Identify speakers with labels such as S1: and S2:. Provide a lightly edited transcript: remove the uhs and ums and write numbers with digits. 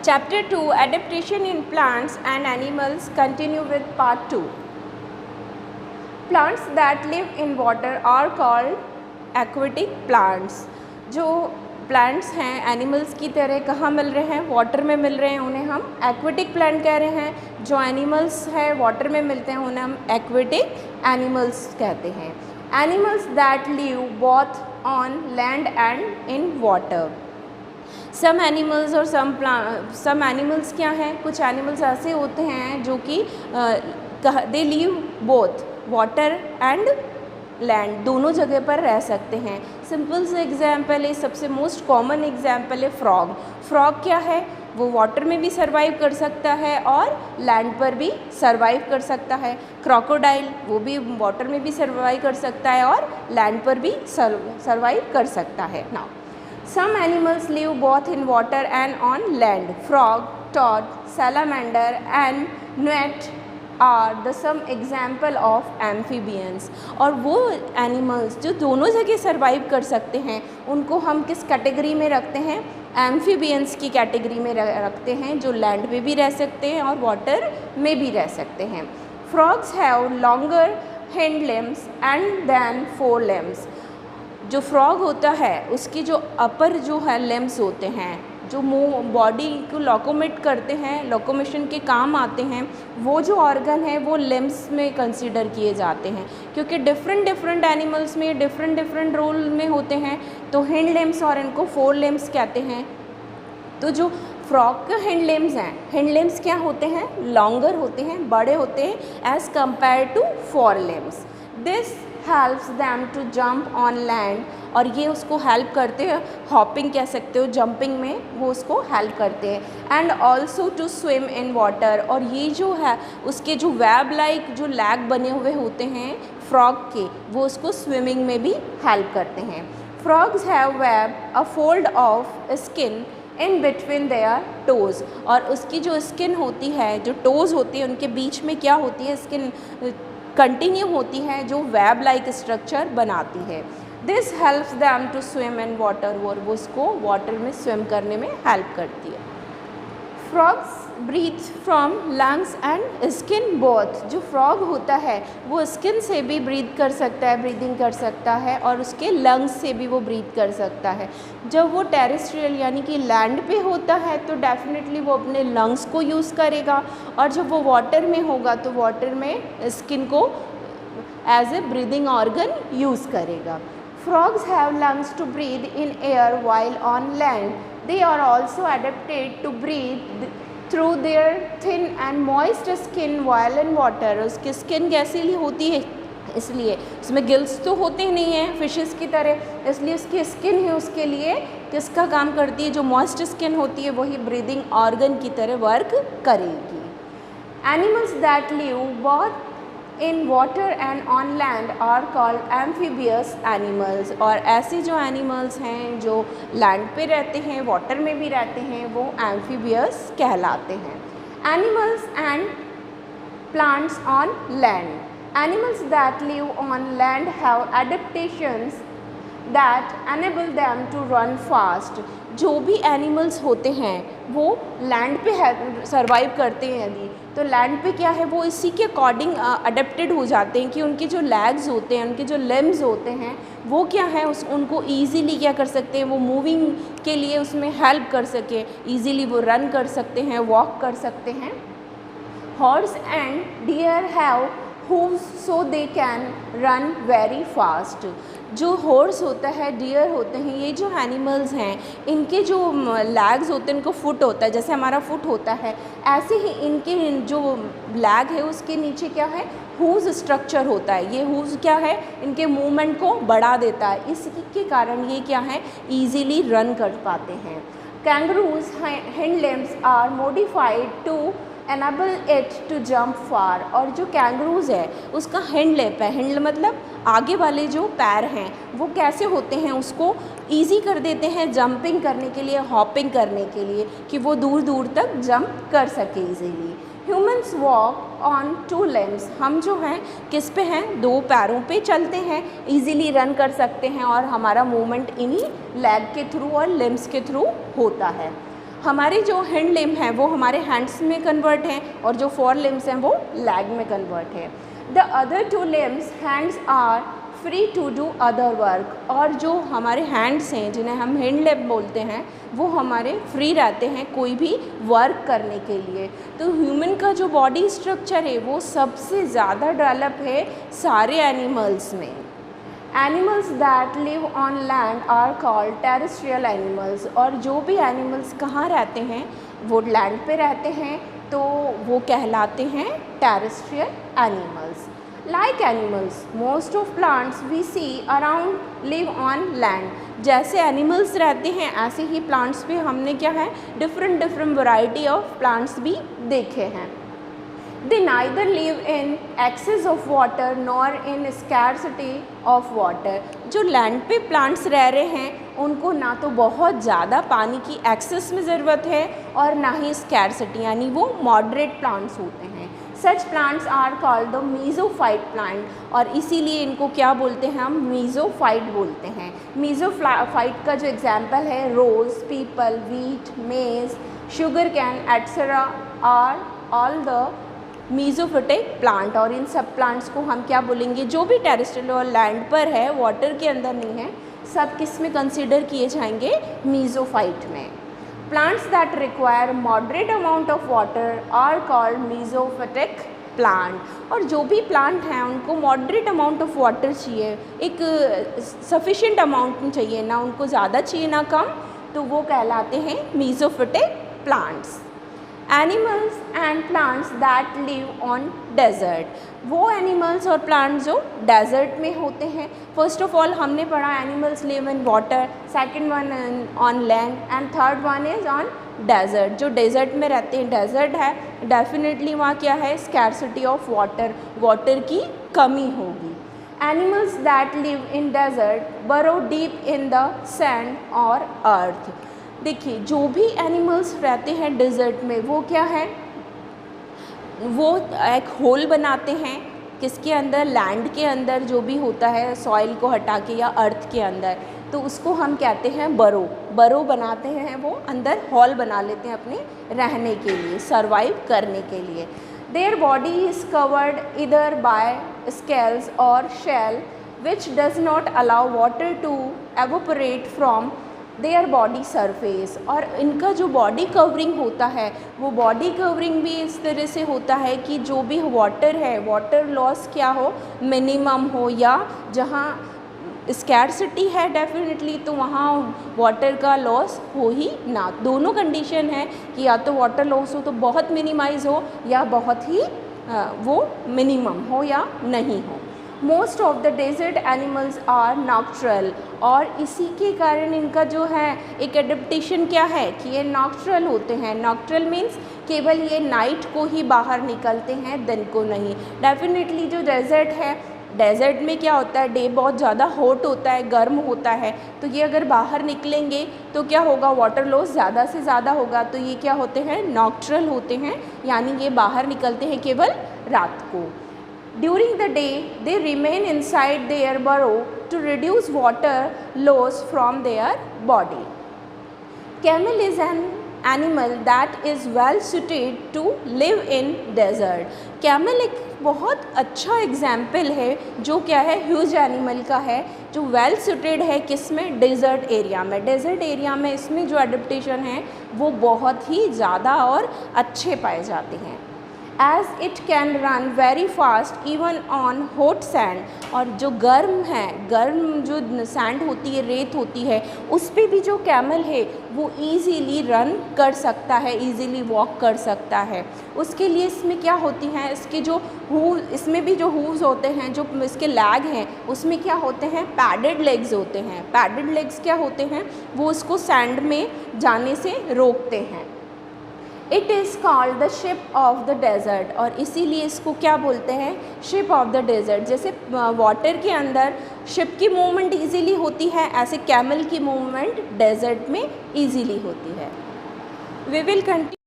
S1: Chapter 2 Adaptation in Plants and Animals continue with Part 2. Plants that live in water are called aquatic plants. जो plants हैं animals की तरह कहाँ मिल रहे हैं, वाटर में मिल रहे हैं, उन्हें हम एक्वेटिक प्लांट कह रहे हैं. जो एनिमल्स हैं वाटर में मिलते हैं उन्हें हम एक्वेटिक एनिमल्स कहते हैं. Animals that live both on land and in water. Some animals और सम एनिमल्स क्या हैं, कुछ एनिमल्स ऐसे होते हैं जो कि they live both water and land, दोनों जगह पर रह सकते हैं. सिंपल से एग्जाम्पल है, सबसे मोस्ट कॉमन एग्जाम्पल है फ्रॉग. फ्रॉग क्या है, वो वाटर में भी सर्वाइव कर सकता है और लैंड पर भी सर्वाइव कर सकता है. क्रोकोडाइल वो भी वाटर में भी सर्वाइव कर सकता है और लैंड पर भी सर्वाइव कर सकता है. Now some animals live both in water and on land. Frog, toad, salamander and newt are the some example of amphibians. और वो एनिमल्स जो दोनों जगह सर्वाइव कर सकते हैं उनको हम किस कैटेगरी में रखते हैं, एम्फीबियंस की कैटेगरी में रखते हैं, जो लैंड पे भी रह सकते हैं और वाटर में भी रह सकते हैं. Frogs have longer hind limbs and than fore limbs. जो फ्रॉग होता है उसकी जो अपर जो है लिम्स होते हैं, जो मुंह बॉडी को लोकोमेट करते हैं, लोकोमेशन के काम आते हैं, वो जो ऑर्गन है वो लिम्स में कंसीडर किए जाते हैं. क्योंकि डिफरेंट एनिमल्स में डिफरेंट रोल में होते हैं, तो हिंड लिम्स और इनको फोर लिम्स कहते हैं. तो जो फ्रॉग के हिंड लिम्स हैं, हिंड लिम्स क्या होते हैं, लॉन्गर होते हैं, बड़े होते हैं as compared to fore limbs. This helps them to jump on land. और ये उसको हेल्प करते हैं, हॉपिंग कह सकते हो, जंपिंग में वो उसको हेल्प करते हैं. And also to swim in water. और ये जो है उसके जो वेब लाइक जो लैग बने हुए होते हैं फ्रॉग के, वो उसको स्विमिंग में भी हेल्प करते हैं. Frogs have web a fold of skin in between their toes. और उसकी जो स्किन होती है, जो टोज़ होती है, उनके बीच में क्या होती है, स्किन कंटिन्यू होती है जो वेब लाइक स्ट्रक्चर बनाती है. This helps them to swim in water. और वो उसको वाटर में स्विम करने में हेल्प करती है. Frogs breathe from lungs and skin both. जो फ्रॉग होता है वो स्किन से भी ब्रीथ कर सकता है, ब्रीदिंग कर सकता है, और उसके लंग्स से भी वो ब्रीथ कर सकता है. जब वो टेरेस्ट्रियल यानी कि लैंड पे होता है तो डेफिनेटली वो अपने लंग्स को यूज़ करेगा, और जब वो वाटर में होगा तो वाटर में स्किन को as a breathing organ use करेगा. Frogs have lungs to breathe in air while on land. They are also adapted to breathe through their thin and moist skin while in water. उसकी skin कैसी होती है, इसलिए उसमें gills तो होते नहीं हैं फिशेस की तरह, इसलिए उसकी स्किन ही उसके लिए किसका काम करती है, जो मॉइस्ट स्किन होती है वही ब्रीदिंग ऑर्गन की तरह वर्क करेगी. Animals that live both in water and on land are called amphibious animals. और ऐसे जो एनिमल्स हैं जो लैंड पे रहते हैं, वाटर में भी रहते हैं, वो एम्फीबियस कहलाते हैं. Animals and plants on land. Animals that live on land have adaptations that enable them to run fast. जो भी एनिमल्स होते हैं वो लैंड पे सर्वाइव करते हैं, यदि तो लैंड पे क्या है वो इसी के अकॉर्डिंग अडेप्टेड हो जाते हैं कि उनके जो लेग्स होते हैं, उनके जो लिम्स होते हैं वो क्या है उनको ईज़िली क्या कर सकते हैं, वो मूविंग के लिए उसमें हेल्प कर सके, ईज़िली वो रन कर सकते हैं, वॉक कर सकते हैं. Horse and deer have hooves so they can run very fast. जो हॉर्स होता है, डियर होते हैं, ये जो एनिमल्स हैं इनके जो लैग्स होते हैं, इनको फुट होता है, जैसे हमारा फुट होता है ऐसे ही इनके जो लैग है उसके नीचे क्या है, हूव्स स्ट्रक्चर होता है. ये हूव्स क्या है, इनके मूवमेंट को बढ़ा देता है, इसके कारण ये क्या है ईजीली रन कर पाते हैं. Kangaroos hind limbs are modified to enable it to jump far. और जो कैंगरूज है उसका हिंड लिप है, हिंड मतलब आगे वाले जो पैर हैं वो कैसे होते हैं, उसको ईजी कर देते हैं जंपिंग करने के लिए, हॉपिंग करने के लिए, कि वो दूर दूर तक जंप कर सके easily. Humans walk on to limbs. हम जो हैं किस पे हैं, दो पैरों पे चलते हैं, ईजीली रन कर सकते हैं और हमारा मूवमेंट इन्हीं लेग के थ्रू और लिम्स के थ्रू होता है. हमारे जो हैंड लिम्ब हैं वो हमारे हैंड्स में कन्वर्ट हैं और जो फोर लिम्ब्स हैं वो लेग में कन्वर्ट है। The other two limbs hands are free to do other work, और जो हमारे हैंड्स हैं जिन्हें हम हैंड लिम्ब बोलते हैं वो हमारे फ्री रहते हैं कोई भी वर्क करने के लिए। तो ह्यूमन का जो बॉडी स्ट्रक्चर है वो सबसे ज़्यादा डेवलप है सारे एनिमल्स में। Animals that live on land are called terrestrial animals, और जो भी एनिमल्स कहाँ रहते हैं वो लैंड पे रहते हैं तो वो कहलाते हैं terrestrial animals. Like animals, most of plants we see around live on land. जैसे एनिमल्स रहते हैं ऐसे ही प्लांट्स भी हमने क्या है डिफरेंट वैरायटी ऑफ प्लांट्स भी देखे हैं। They neither live in excess of water nor in scarcity of water. जो लैंड पे प्लांट्स रह रहे हैं उनको ना तो बहुत ज़्यादा पानी की एक्सेस में ज़रूरत है और ना ही स्कैरसिटी, यानी वो मॉडरेट प्लांट्स होते हैं। Such plants are called the mesophyte plant, और इसीलिए इनको क्या बोलते हैं हम मीज़ोफाइट बोलते हैं। मीज़ोफाइट का जो एग्जाम्पल है rose, peepal, wheat, maize, sugarcane etcetera are all the mesophytic plant. और इन सब प्लांट्स को हम क्या बोलेंगे, जो भी टेरेस्ट्रियल और लैंड पर है वाटर के अंदर नहीं है, सब किस में कंसीडर किए जाएंगे, मीज़ोफाइट में। Plants that require moderate amount of water are called mesophytic plant, और जो भी प्लांट हैं उनको मॉडरेट अमाउंट ऑफ वाटर चाहिए, एक सफिशिएंट अमाउंट में चाहिए, ना उनको ज़्यादा चाहिए ना कम, तो वो कहलाते हैं mesophytic plants। Animals and plants that live on desert, वो एनिमल्स और प्लांट्स जो डेजर्ट में होते हैं। फर्स्ट ऑफ ऑल हमने पढ़ा animals live in water, second one on land and third one is on desert. जो डेजर्ट में रहते हैं, डेजर्ट है डेफिनेटली वहाँ क्या है, स्कैरसिटी ऑफ वाटर, वाटर की कमी होगी। Animals that live in desert burrow deep in the sand और अर्थ। देखिए जो भी एनिमल्स रहते हैं डेजर्ट में वो क्या है, वो एक होल बनाते हैं किसके अंदर, लैंड के अंदर जो भी होता है सॉइल को हटा के या अर्थ के अंदर, तो उसको हम कहते हैं बरो बनाते हैं, वो अंदर हॉल बना लेते हैं अपने रहने के लिए, सरवाइव करने के लिए। Their body is covered either by scales और shell which does not allow water to evaporate from their body surface, और इनका जो बॉडी कवरिंग होता है वो बॉडी कवरिंग भी इस तरह से होता है कि जो भी वाटर है, वाटर लॉस क्या हो, मिनिमम हो, या जहाँ स्कैरसिटी है डेफिनेटली तो वहाँ वाटर का लॉस हो ही ना। दोनों कंडीशन है कि या तो वाटर लॉस हो तो बहुत मिनिमाइज हो, या बहुत ही वो मिनिमम हो या नहीं हो। Most of the desert animals are nocturnal, और इसी के कारण इनका जो है एक एडेप्टेशन क्या है कि ये नॉक्ट्रल होते हैं। नॉक्ट्रल मीन्स केवल ये नाइट को ही बाहर निकलते हैं, दिन को नहीं। डेफिनेटली जो डेजर्ट है, डेजर्ट में क्या होता है, डे बहुत ज़्यादा हॉट होता है, गर्म होता है, तो ये अगर बाहर निकलेंगे तो क्या होगा, वाटर लॉस ज़्यादा से ज़्यादा होगा, तो ये क्या होते हैं, नॉक्ट्रल होते हैं, यानी ये बाहर निकलते हैं केवल रात को। During the day, they remain inside their burrow to reduce water loss from their body. Camel is an animal that is well suited to live in desert. Camel एक बहुत अच्छा एग्जाम्पल है जो क्या है, ह्यूज एनिमल का है, जो वेल सुटेड है किस में, डेजर्ट एरिया में। डेजर्ट एरिया में इसमें जो एडेप्टेशन है वो बहुत ही ज़्यादा और अच्छे पाए जाते हैं। As it can run very fast even on hot sand, और जो गर्म है, गर्म जो सैंड होती है, रेत होती है, उस पर भी जो कैमल है वो ईज़िली रन कर सकता है, ईज़िली वॉक कर सकता है। उसके लिए इसमें क्या होती हैं, इसके जो इसमें भी जो हूव्स होते हैं, जो इसके लैग हैं उसमें क्या होते हैं, पैडेड लेग्स होते हैं। पैडेड लेग्स क्या होते हैं, वो उसको सैंड में जाने से रोकते हैं। It is called the ship of the desert, और इसीलिए इसको क्या बोलते हैं, शिप ऑफ द डेजर्ट। जैसे वाटर के अंदर शिप की मूवमेंट इजीली होती है, ऐसे कैमल की मूवमेंट डेजर्ट में इजीली होती है। We will continue.